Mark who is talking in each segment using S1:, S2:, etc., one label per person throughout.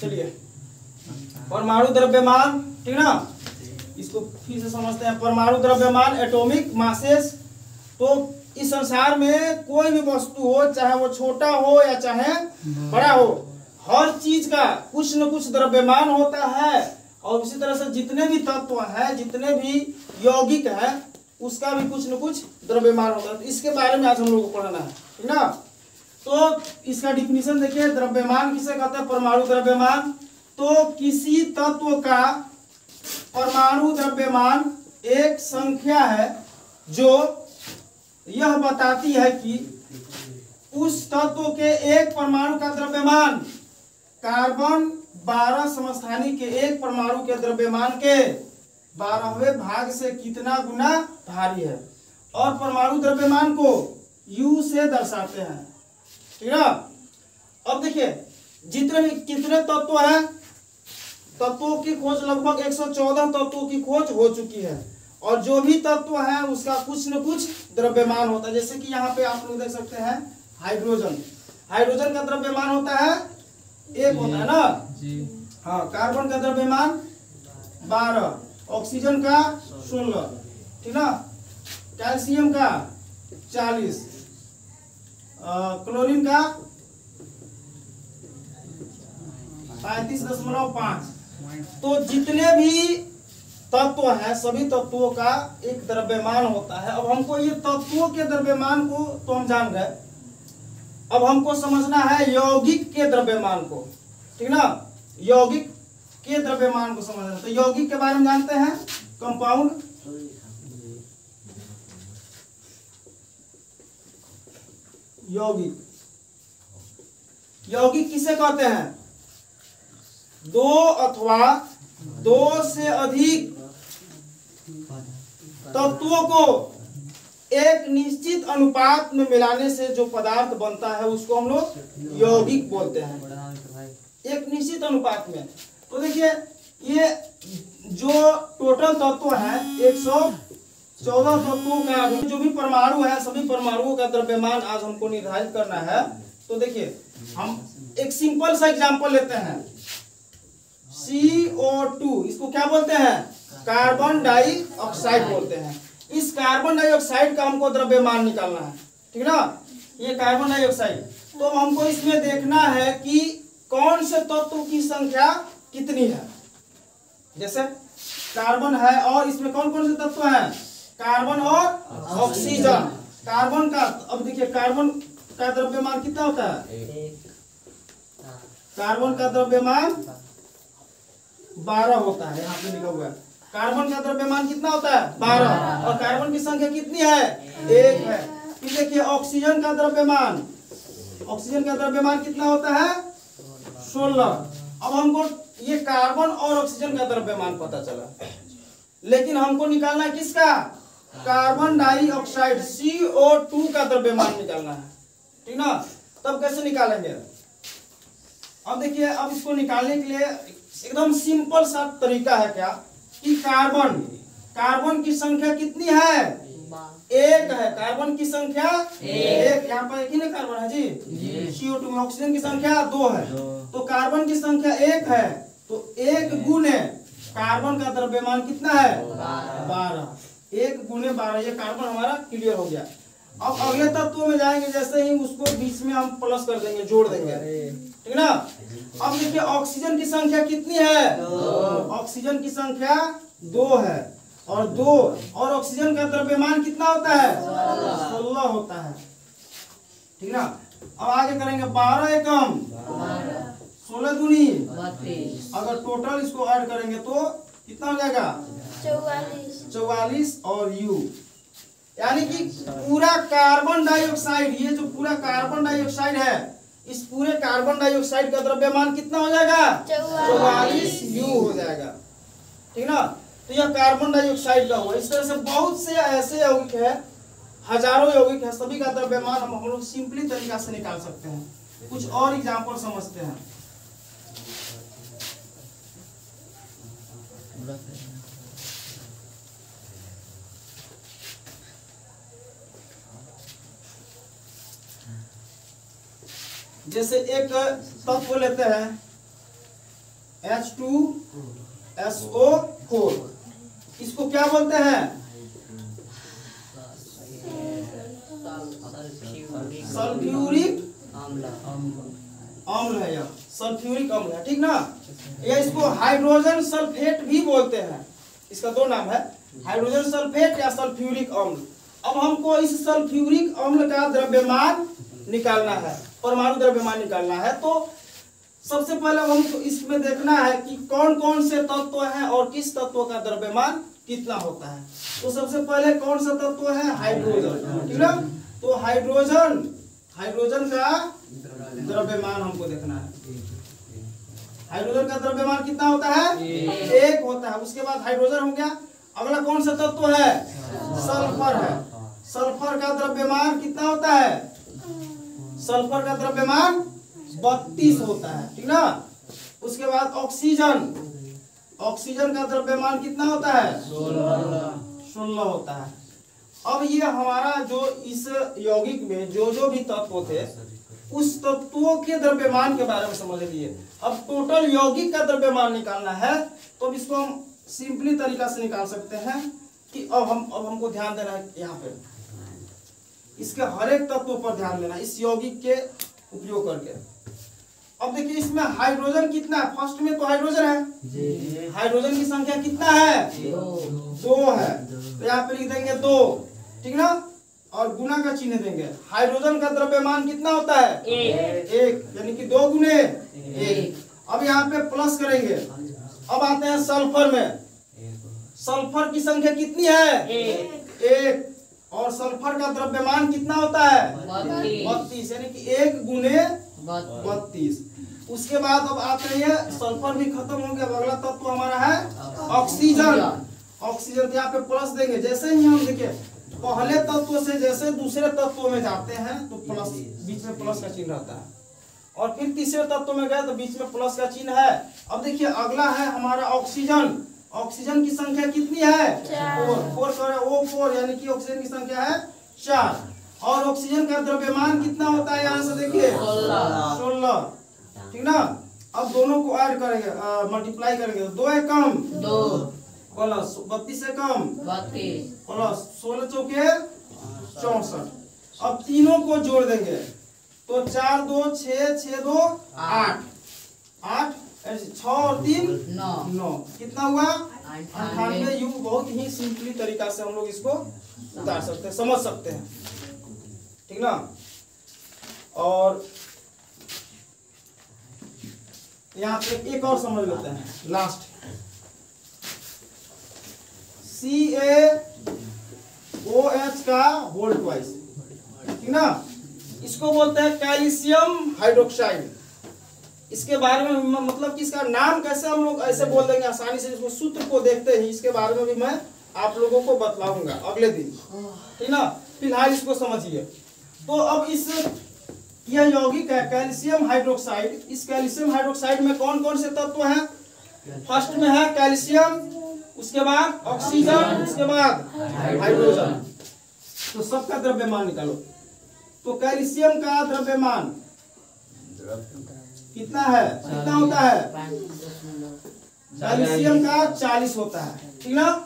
S1: चलिए परमाणु द्रव्यमान, ठीक ना, इसको फिर से समझते हैं। परमाणु द्रव्यमान, एटॉमिक मासेस। तो इस संसार में कोई भी वस्तु हो, चाहे वो छोटा हो या चाहे बड़ा हो, हर चीज का कुछ न कुछ द्रव्यमान होता है। और उसी तरह से जितने भी तत्व हैं, जितने भी यौगिक हैं, उसका भी कुछ न कुछ द्रव्यमान होता है। तो इसके बारे में आज हम लोग को पढ़ना है, ठीक ना। तो इसका डिफिनीशन देखिए, द्रव्यमान किसे कहते हैं? परमाणु द्रव्यमान। तो किसी तत्व का परमाणु द्रव्यमान एक संख्या है जो यह बताती है कि उस तत्व के एक परमाणु का द्रव्यमान कार्बन 12 समस्थानिक के एक परमाणु के द्रव्यमान के 12वें भाग से कितना गुना भारी है। और परमाणु द्रव्यमान को U से दर्शाते हैं, ठीक है। अब देखिए जितने भी कितने तत्व हैं, तत्वों की खोज लगभग 114 तत्वों की खोज हो चुकी है। और जो भी तत्व है उसका कुछ न कुछ द्रव्यमान होता है। जैसे कि यहाँ पे आप लोग देख सकते हैं हाइड्रोजन, हाइड्रोजन का द्रव्यमान होता है 1 होता है ना जी। हाँ, कार्बन का द्रव्यमान 12, ऑक्सीजन का 16, ठीक ना, कैल्शियम का 40, क्लोरीन का 35.5। तो जितने भी तत्व हैं सभी तत्वों का एक द्रव्यमान होता है। अब हमको ये तत्वों के द्रव्यमान को तो हम जान गए, अब हमको समझना है यौगिक के द्रव्यमान को, ठीक ना। यौगिक के द्रव्यमान को समझना, तो यौगिक के बारे में जानते हैं, कंपाउंड। यौगिक, यौगिक किसे कहते हैं? 2 अथवा 2 से अधिक तत्वों को एक निश्चित अनुपात में मिलाने से जो पदार्थ बनता है उसको हम लोग यौगिक बोलते हैं, एक निश्चित अनुपात में। तो देखिए ये जो टोटल तत्व है 114 तत्वों का जो भी परमाणु है, सभी परमाणुओं का द्रव्यमान आज हमको निर्धारित करना है। तो देखिए हम एक सिंपल सा एग्जांपल लेते हैं, CO2, इसको क्या बोलते हैं? कार्बन डाइऑक्साइड बोलते हैं। इस कार्बन डाइऑक्साइड का हमको द्रव्यमान निकालना है, ठीक ना। ये कार्बन डाइऑक्साइड, तो हमको इसमें देखना है कि कौन से तत्व की संख्या कितनी है। जैसे कार्बन है और इसमें कौन कौन से तत्व हैं? कार्बन और ऑक्सीजन। कार्बन का, अब देखिए कार्बन का द्रव्यमान कितना होता है? कार्बन का द्रव्यमान 12 होता है, यहाँ पे लिखा हुआ है। कार्बन का द्रव्यमान कितना होता है? 12। और कार्बन की संख्या कितनी है? 1 है। फिर देखिए ऑक्सीजन का द्रव्यमान, ऑक्सीजन का द्रव्यमान कितना होता है? 16। अब हमको ये कार्बन और ऑक्सीजन का द्रव्यमान पता चला, लेकिन हमको निकालना है किसका? कार्बन डाइऑक्साइड CO2 का द्रव्यमान निकालना है, ठीक ना। तब कैसे निकालेंगे? अब देखिए, अब इसको निकालने के लिए एकदम सिंपल सा तरीका है क्या कि कार्बन, कार्बन की संख्या कितनी है? 1 है। कार्बन की संख्या 1, यहाँ पर एक ही ना कार्बन है जी। CO2 में ऑक्सीजन की संख्या 2 है, तो कार्बन की संख्या 1 है, तो 1 गुने कार्बन का द्रव्यमान कितना है? 12। 1 गुने 12, ये कार्बन हमारा क्लियर हो गया। अब अगले तत्व में जाएंगे, जैसे ही उसको बीच में हम प्लस कर देंगे, जोड़ देंगे, ठीक ना। अब देखिए ऑक्सीजन की संख्या कितनी है? ऑक्सीजन की संख्या 2 है, और 2 और ऑक्सीजन का द्रव्यमान कितना होता है? 16 होता है, ठीक ना। अब आगे करेंगे 12 एकम 16 दूनी 32। अगर टोटल इसको ऐड करेंगे तो कितना हो जाएगा? 44 और U, यानी कि पूरा कार्बन डाइऑक्साइड, ये जो पूरा कार्बन डाइऑक्साइड है, इस पूरे कार्बन डाइऑक्साइड का द्रव्यमान कितना हो जाएगा? 44 U हो जाएगा, ठीक ना। तो यह कार्बन डाइऑक्साइड का हुआ। इस तरह से बहुत से ऐसे यौगिक है, हजारों यौगिक है, सभी का द्रव्यमान हम लोग सिंपली तरीका से निकाल सकते हैं। कुछ और एग्जांपल समझते हैं। जैसे एक तत्व लेते हैं H2SO4, इसको क्या बोलते हैं? सल्फ्यूरिक अम्ल है, यह सल्फ्यूरिक अम्ल है, ठीक ना। या इसको हाइड्रोजन सल्फेट भी बोलते हैं, इसका दो नाम है, हाइड्रोजन सल्फेट या सल्फ्यूरिक अम्ल। अब हमको इस सल्फ्यूरिक अम्ल का द्रव्यमान निकालना है, परमाणु द्रव्यमान निकालना है। तो सबसे पहले हमको इसमें देखना है कि कौन कौन से तत्व हैं और किस तत्व का द्रव्यमान कितना होता है। तो सबसे पहले कौन सा तत्व है? हाइड्रोजन, ठीक ना। तो हाइड्रोजन का द्रव्यमान हमको देखना है। हाइड्रोजन का द्रव्यमान कितना होता है? 1 होता है। उसके बाद हाइड्रोजन हो गया। अगला कौन सा तत्व है? सल्फर है। सल्फर का द्रव्यमान कितना होता है? सल्फर का द्रव्यमान 32 होता है, ठीक ना। उसके बाद ऑक्सीजन का द्रव्यमान कितना होता है? 16 होता है। अब ये हमारा जो इस यौगिक में जो भी तत्व थे, उस तत्वों के द्रव्यमान के बारे में समझ लीजिए। अब टोटल यौगिक का द्रव्यमान निकालना है, तो इसको हम सिंपली तरीका से निकाल सकते हैं कि अब हमको ध्यान देना है यहाँ पे, इसके हर एक तत्व पर ध्यान देना इस यौगिक के उपयोग करके। अब देखिए इसमें हाइड्रोजन कितना है? फर्स्ट में तो हाइड्रोजन है, हाइड्रोजन की संख्या कितना है? 2 है। तो यहाँ पे लिख देंगे 2, ठीक ना, और गुना का चिन्ह देंगे। हाइड्रोजन का द्रव्यमान कितना होता है? 1, यानी कि 2 गुने 1। अब यहाँ पे प्लस करेंगे। अब आते हैं सल्फर में। सल्फर की संख्या कितनी है? 1, और सल्फर का द्रव्यमान कितना होता है? 32, यानी कि 1 गुने 32। उसके बाद अब आते हैं, सल्फर भी खत्म हो गया। अगला तत्व हमारा है ऑक्सीजन। ऑक्सीजन यहाँ पे प्लस देंगे। जैसे ही हम देखिए पहले तत्व से जैसे दूसरे तत्व में जाते हैं तो प्लस, बीच में प्लस का चिन्ह रहता है, और फिर तीसरे तत्व में गए तो बीच में प्लस का चिन्ह है। अब देखिए अगला है हमारा ऑक्सीजन। ऑक्सीजन की संख्या कितनी है? 4, यानी कि ऑक्सीजन की संख्या है 4। और ऑक्सीजन का द्रव्यमान कितना होता है? यहाँ से देखिए 16, ठीक ना। अब दोनों को ऐड करेंगे, मल्टीप्लाई करेंगे। 2 है कम 2, प्लस 32 से कम 32, प्लस 16 चौके 64। अब तीनों को जोड़ देंगे तो 4 2 6 6 2 8 8, 6 और 3 9, कितना हुआ? 98। यू बहुत ही सिंपली तरीका से हम लोग इसको उतार सकते हैं, समझ सकते हैं, ठीक ना। और यहाँ पे एक और समझ लेते हैं, लास्ट CaOH का होल ट्वाइस, ठीक ना। इसको बोलते हैं कैल्शियम हाइड्रोक्साइड। इसके बारे में मतलब कि इसका नाम कैसे हम लोग ऐसे बोल देंगे आसानी से, इसको सूत्र को देखते ही इसके बारे में भी मैं आप लोगों को बतलाऊंगा अगले दिन, ठीक ना। फिलहाल इसको समझिए। तो अब यह यौगिक है कैल्शियम हाइड्रोक्साइड। इस कैल्शियम हाइड्रोक्साइड में कौन कौन से तत्व हैं? फर्स्ट में है कैल्शियम, उसके बाद ऑक्सीजन, उसके बाद हाइड्रोजन। तो सबका द्रव्यमान निकालो। तो कैल्शियम का द्रव्यमान कितना है? कितना होता है? कैल्शियम का 40 होता है, ठीक ना।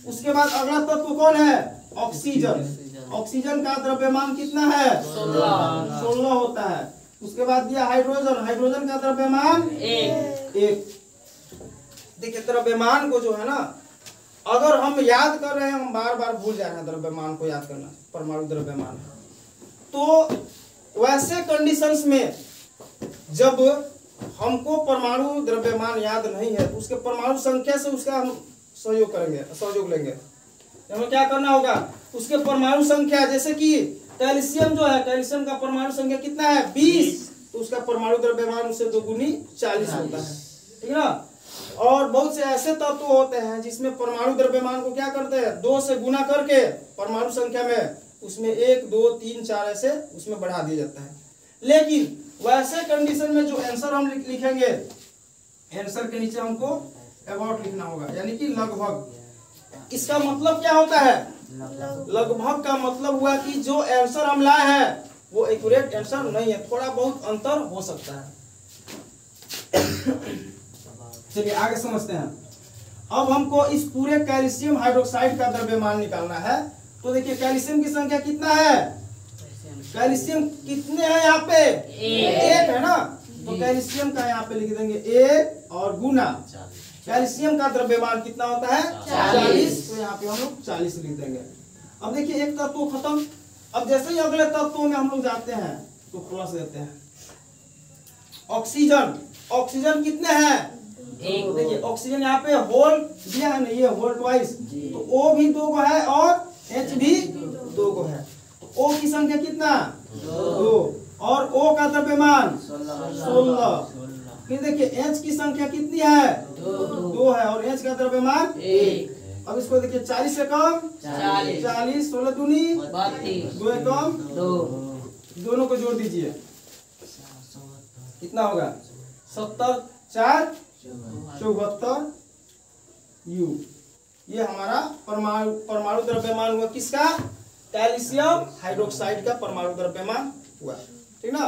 S1: उसके बाद अगला तत्व कौन है? ऑक्सीजन। ऑक्सीजन का द्रव्यमान कितना है? 16 होता है। उसके बाद दिया हाइड्रोजन। हाइड्रोजन का द्रव्यमान 1। देखिए द्रव्यमान को जो है ना, अगर हम याद कर रहे हैं, हम बार बार भूल जा रहे हैं द्रव्यमान को याद करना, परमाणु द्रव्यमान। तो वैसे कंडीशंस में जब हमको परमाणु द्रव्यमान याद नहीं है तो उसके परमाणु संख्या से उसका हम सहयोग लेंगे। हमें क्या करना होगा? उसके परमाणु संख्या, जैसे कि कैल्शियम जो है, कैल्शियम का परमाणु संख्या कितना है? 20, तो उसका परमाणु द्रव्यमान उससे 2 गुनी 40 होता है, ठीक है ना। और बहुत से ऐसे तत्व होते हैं जिसमें परमाणु द्रव्यमान को क्या करते हैं? 2 से गुना करके परमाणु संख्या में उसमें 1 2 3 4 ऐसे उसमें बढ़ा दिया जाता है। लेकिन वैसे कंडीशन में जो आंसर हम लिखेंगे, आंसर के नीचे हमको अबाउट लिखना होगा, यानी कि लगभग। इसका मतलब क्या होता है? लगभग का मतलब हुआ कि जो आंसर हम लाए हैं वो एक्यूरेट आंसर नहीं है, थोड़ा बहुत अंतर हो सकता है। चलिए आगे समझते हैं। अब हमको इस पूरे कैल्शियम हाइड्रोक्साइड का द्रव्यमान निकालना है। तो देखिए कैल्शियम की संख्या कितना है, कैल्शियम कितने हैं यहाँ पे, एक है ना। तो कैल्शियम का यहाँ पे लिख देंगे 1 और गुना कैल्शियम का द्रव्यमान कितना होता है 40। तो यहाँ पे हम लोग 40 लिख देंगे। अब देखिए एक तत्व खत्म। अब जैसे ही अगले तत्वों में हम लोग जाते हैं तो प्लस देते हैं। ऑक्सीजन, ऑक्सीजन कितने हैं, तो देखिए ऑक्सीजन यहाँ पे होल दिया है ना, ये होल ट्वाइस, तो O भी 2 को है और H भी 2 को है। तो O की संख्या कितना 2 और O का द्रव्यमान 16। फिर देखिए H की संख्या कितनी है 2 है और H का द्रव्यमान 1। अब इसको देखिए 40 से कम 40, 16 दूनी 2 कम 2, दोनों को जोड़ दीजिए कितना होगा 70 4 74 U। ये हमारा परमाणु द्रव्यमान हुआ किसका, कैल्शियम हाइड्रोक्साइड का परमाणु द्रव्यमान हुआ, ठीक ना।